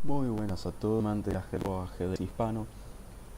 Muy buenas a todos, amantes del ajedrez hispano.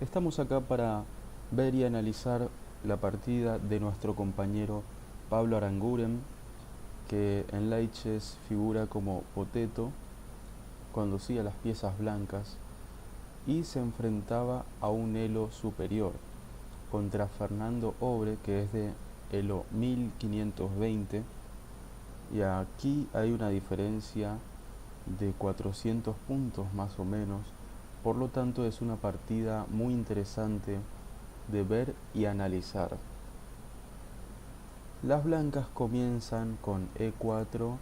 Estamos acá para ver y analizar la partida de nuestro compañero Pablo Aranguren, que en Light figura como Potato, conducía las piezas blancas y se enfrentaba a un elo superior contra Fernando Obre, que es de elo 1520, y aquí hay una diferencia de 400 puntos más o menos. Por lo tanto, es una partida muy interesante de ver y analizar. Las blancas comienzan con E4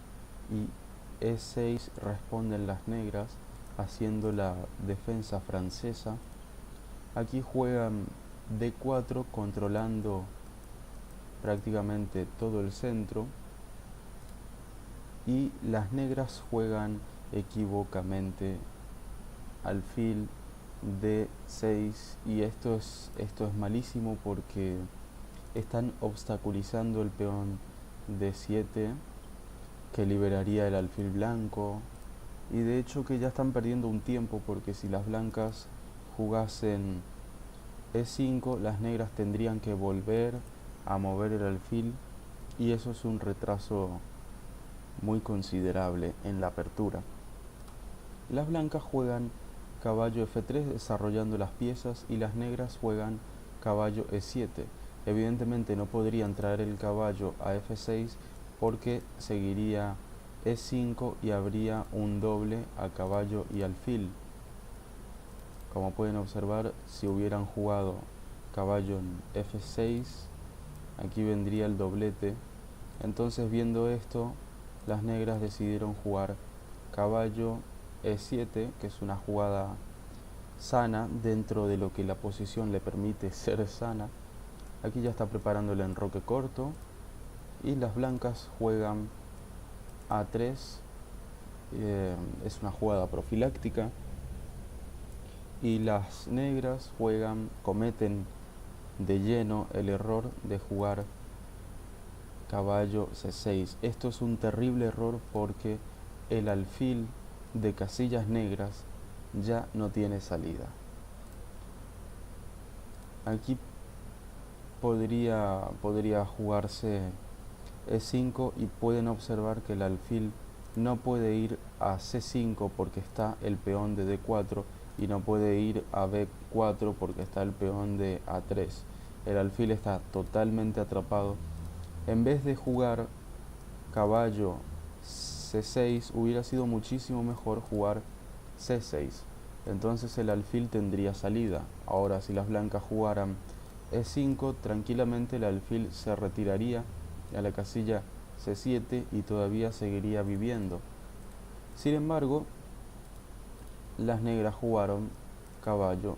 y E6 responden las negras, haciendo la defensa francesa. Aquí juegan D4 controlando prácticamente todo el centro, y las negras juegan equivocamente alfil D6, y esto es malísimo porque están obstaculizando el peón D7 que liberaría el alfil blanco, y de hecho que ya están perdiendo un tiempo, porque si las blancas jugasen E5, las negras tendrían que volver a mover el alfil, y eso es un retraso muy considerable en la apertura. Las blancas juegan caballo F3 desarrollando las piezas, y las negras juegan caballo E7. Evidentemente no podrían traer el caballo a F6 porque seguiría E5 y habría un doble a caballo y alfil. Como pueden observar, si hubieran jugado caballo en F6, aquí vendría el doblete. Entonces, viendo esto, las negras decidieron jugar caballo E7, que es una jugada sana dentro de lo que la posición le permite ser sana. Aquí ya está preparando el enroque corto, y las blancas juegan A3, es una jugada profiláctica, y las negras cometen de lleno el error de jugar caballo C6. Esto es un terrible error porque el alfil de casillas negras ya no tiene salida. Aquí podría jugarse E5, y pueden observar que el alfil no puede ir a C5 porque está el peón de D4, y no puede ir a B4 porque está el peón de A3. El alfil está totalmente atrapado. En vez de jugar caballo C6, hubiera sido muchísimo mejor jugar C6. Entonces el alfil tendría salida. Ahora, si las blancas jugaran E5, tranquilamente el alfil se retiraría a la casilla C7 y todavía seguiría viviendo. Sin embargo, las negras jugaron caballo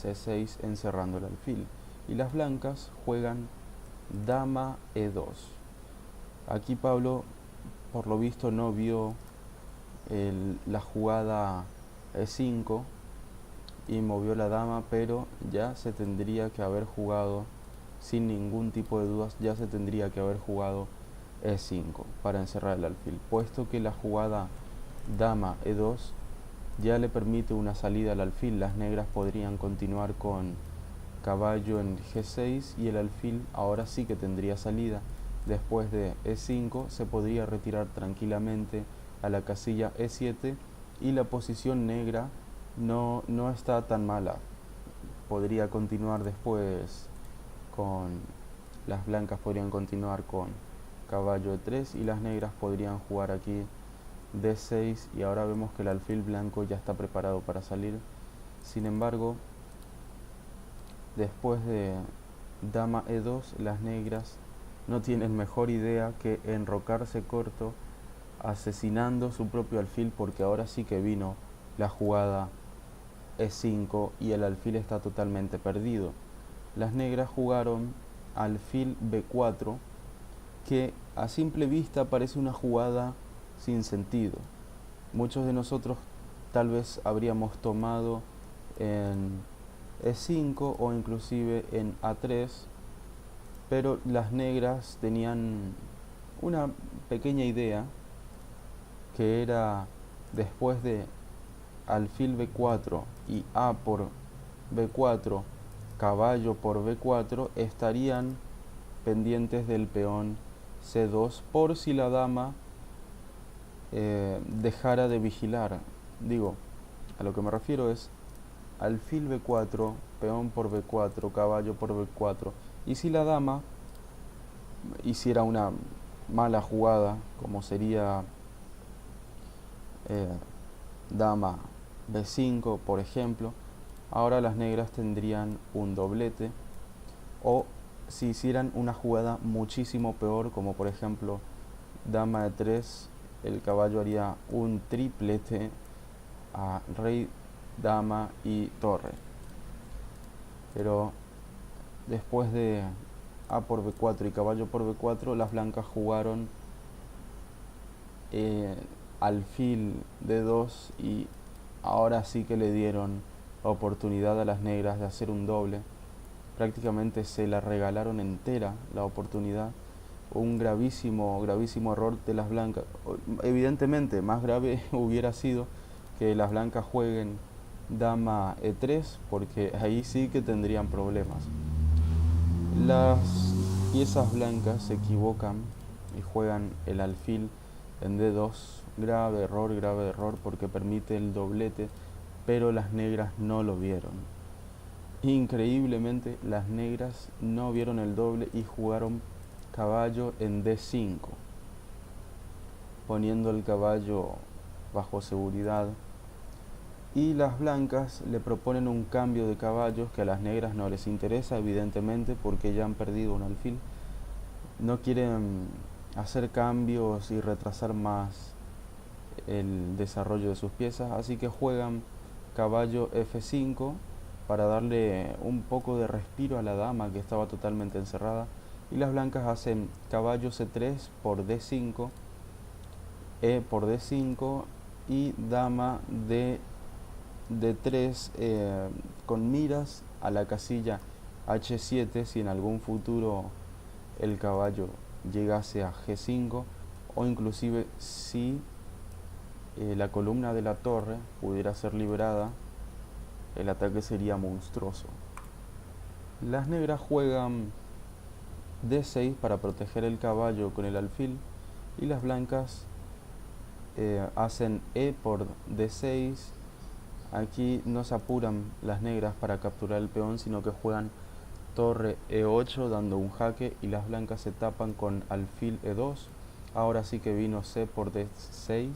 C6 encerrando el alfil, y las blancas juegan dama E2. Aquí Pablo, por lo visto, no vio la jugada E5 y movió la dama, pero ya se tendría que haber jugado, sin ningún tipo de dudas, ya se tendría que haber jugado E5 para encerrar el alfil, puesto que la jugada dama E2 ya le permite una salida al alfil. Las negras podrían continuar con caballo en G6, y el alfil ahora sí que tendría salida. Después de E5 se podría retirar tranquilamente a la casilla E7, y la posición negra no está tan mala. Podría continuar después con las blancas, podrían continuar con caballo E3, y las negras podrían jugar aquí D6, y ahora vemos que el alfil blanco ya está preparado para salir. Sin embargo, después de dama E2, las negras no tienen mejor idea que enrocarse corto, asesinando su propio alfil, porque ahora sí que vino la jugada E5 y el alfil está totalmente perdido. Las negras jugaron alfil B4, que a simple vista parece una jugada sin sentido. Muchos de nosotros tal vez habríamos tomado en E5 o inclusive en A3, pero las negras tenían una pequeña idea, que era, después de alfil B4 y A por B4, caballo por B4 estarían pendientes del peón C2 por si la dama dejara de vigilar. Digo, a lo que me refiero es alfil B4, peón por B4, caballo por B4. Y si la dama hiciera una mala jugada, como sería dama B5, por ejemplo, ahora las negras tendrían un doblete. O si hicieran una jugada muchísimo peor, como por ejemplo dama de 3, el caballo haría un triplete a rey, dama y torre. Pero después de A por B4 y caballo por B4, las blancas jugaron alfil D2 y ahora sí que le dieron oportunidad a las negras de hacer un doble. Prácticamente se la regalaron entera la oportunidad. Un gravísimo error de las blancas. Evidentemente, más grave hubiera sido que las blancas jueguen dama E3, porque ahí sí que tendrían problemas. Las piezas blancas se equivocan y juegan el alfil en D2. Grave error, porque permite el doblete, pero las negras no lo vieron. Increíblemente, las negras no vieron el doble y jugaron caballo en D5, poniendo el caballo bajo seguridad. Y las blancas le proponen un cambio de caballos que a las negras no les interesa, evidentemente, porque ya han perdido un alfil. No quieren hacer cambios y retrasar más el desarrollo de sus piezas, así que juegan caballo F5 para darle un poco de respiro a la dama que estaba totalmente encerrada. Y las blancas hacen caballo C3 por D5, E por D5 y dama D3 con miras a la casilla H7 si en algún futuro el caballo llegase a G5, o inclusive si la columna de la torre pudiera ser liberada, el ataque sería monstruoso. Las negras juegan D6 para proteger el caballo con el alfil y las blancas hacen E por D6. Aquí no se apuran las negras para capturar el peón, sino que juegan torre E8 dando un jaque y las blancas se tapan con alfil E2. Ahora sí que vino C por D6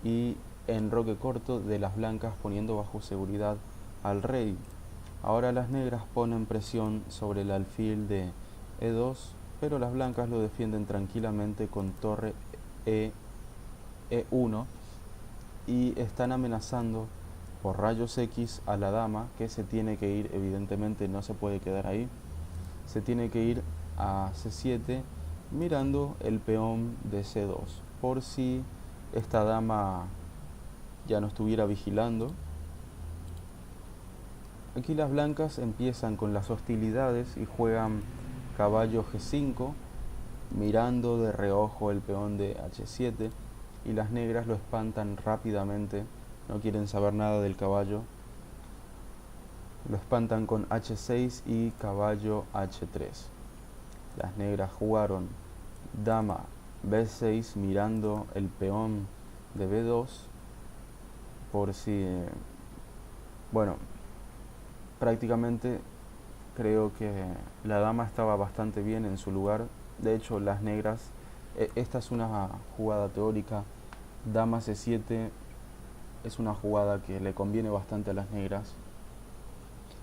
y enroque corto de las blancas poniendo bajo seguridad al rey. Ahora las negras ponen presión sobre el alfil de E2, pero las blancas lo defienden tranquilamente con torre E1 y están amenazando por rayos X a la dama, que se tiene que ir, evidentemente no se puede quedar ahí, se tiene que ir a C7 mirando el peón de C2, por si esta dama ya no estuviera vigilando. Aquí las blancas empiezan con las hostilidades y juegan caballo G5, mirando de reojo el peón de H7, y las negras lo espantan rápidamente, no quieren saber nada del caballo, lo espantan con H6 y caballo H3. Las negras jugaron dama B6 mirando el peón de B2, por si, bueno, prácticamente creo que la dama estaba bastante bien en su lugar. De hecho, las negras, esta es una jugada teórica, dama C7 es una jugada que le conviene bastante a las negras,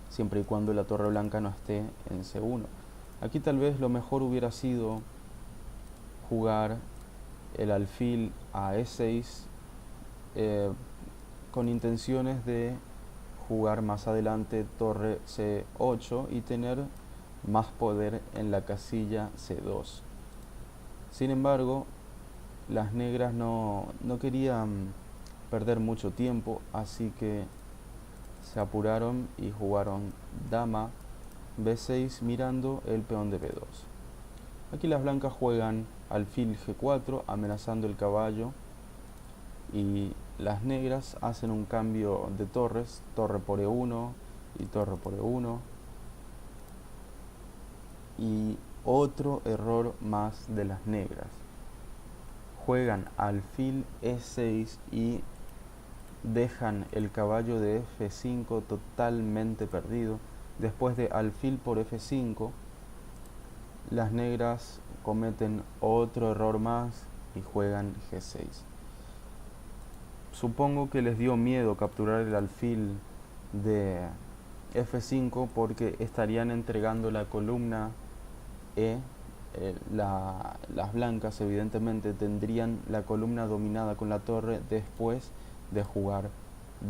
siempre y cuando la torre blanca no esté en C1. Aquí tal vez lo mejor hubiera sido jugar el alfil a E6 con intenciones de jugar más adelante torre C8 y tener más poder en la casilla C2. Sin embargo, las negras no querían perder mucho tiempo, así que se apuraron y jugaron dama B6 mirando el peón de B2. Aquí las blancas juegan alfil G4 amenazando el caballo y las negras hacen un cambio de torres, torre por E1 y torre por E1. Y otro error más de las negras. Juegan alfil E6 y dejan el caballo de F5 totalmente perdido. Después de alfil por F5, las negras cometen otro error más y juegan G6. Supongo que les dio miedo capturar el alfil de F5 porque estarían entregando la columna E. Las blancas evidentemente tendrían la columna dominada con la torre después de jugar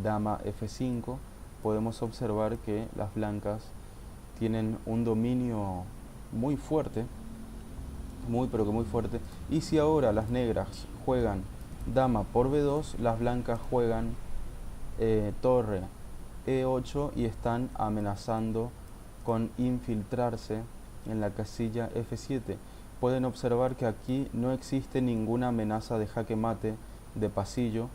dama F5. Podemos observar que las blancas tienen un dominio muy fuerte, pero que muy fuerte. Y si ahora las negras juegan dama por B2, las blancas juegan torre E8 y están amenazando con infiltrarse en la casilla F7. Pueden observar que aquí no existe ninguna amenaza de jaque mate de pasillo,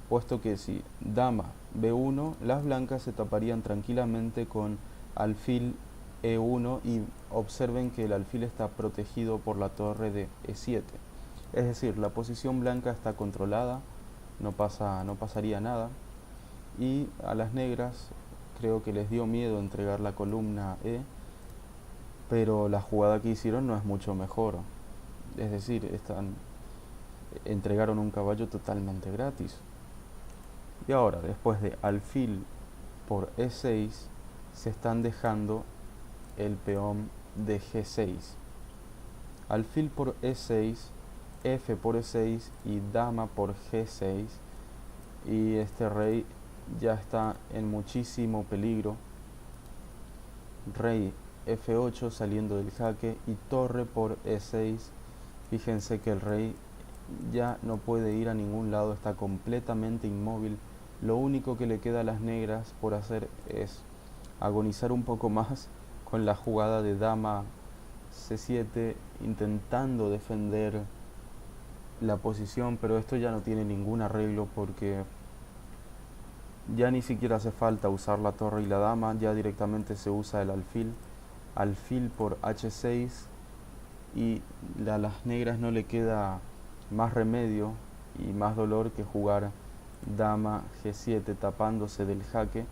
puesto que si dama B1, las blancas se taparían tranquilamente con alfil E1 y observen que el alfil está protegido por la torre de E7. Es decir, la posición blanca está controlada, no pasaría nada. Y a las negras creo que les dio miedo entregar la columna E, pero la jugada que hicieron no es mucho mejor. Es decir, entregaron un caballo totalmente gratis. Y ahora, después de alfil por E6, se están dejando el peón de G6. Alfil por E6, F por E6 y dama por G6. Y este rey ya está en muchísimo peligro. Rey F8 saliendo del jaque y torre por E6. Fíjense que el rey ya no puede ir a ningún lado, está completamente inmóvil. Lo único que le queda a las negras por hacer es agonizar un poco más con la jugada de dama C7, intentando defender la posición, pero esto ya no tiene ningún arreglo porque ya ni siquiera hace falta usar la torre y la dama, ya directamente se usa el alfil por H6 y a las negras no le queda más remedio y más dolor que jugar dama G7 tapándose del jaque.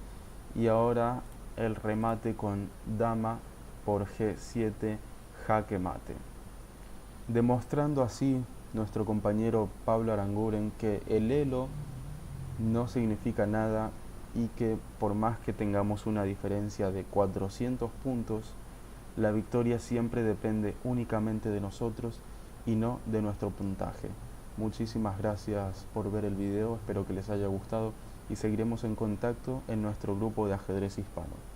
Y ahora el remate con dama por G7 jaque mate, demostrando así nuestro compañero Pablo Aranguren que el elo no significa nada y que por más que tengamos una diferencia de 400 puntos, la victoria siempre depende únicamente de nosotros y no de nuestro puntaje. Muchísimas gracias por ver el video, espero que les haya gustado y seguiremos en contacto en nuestro grupo de ajedrez hispano.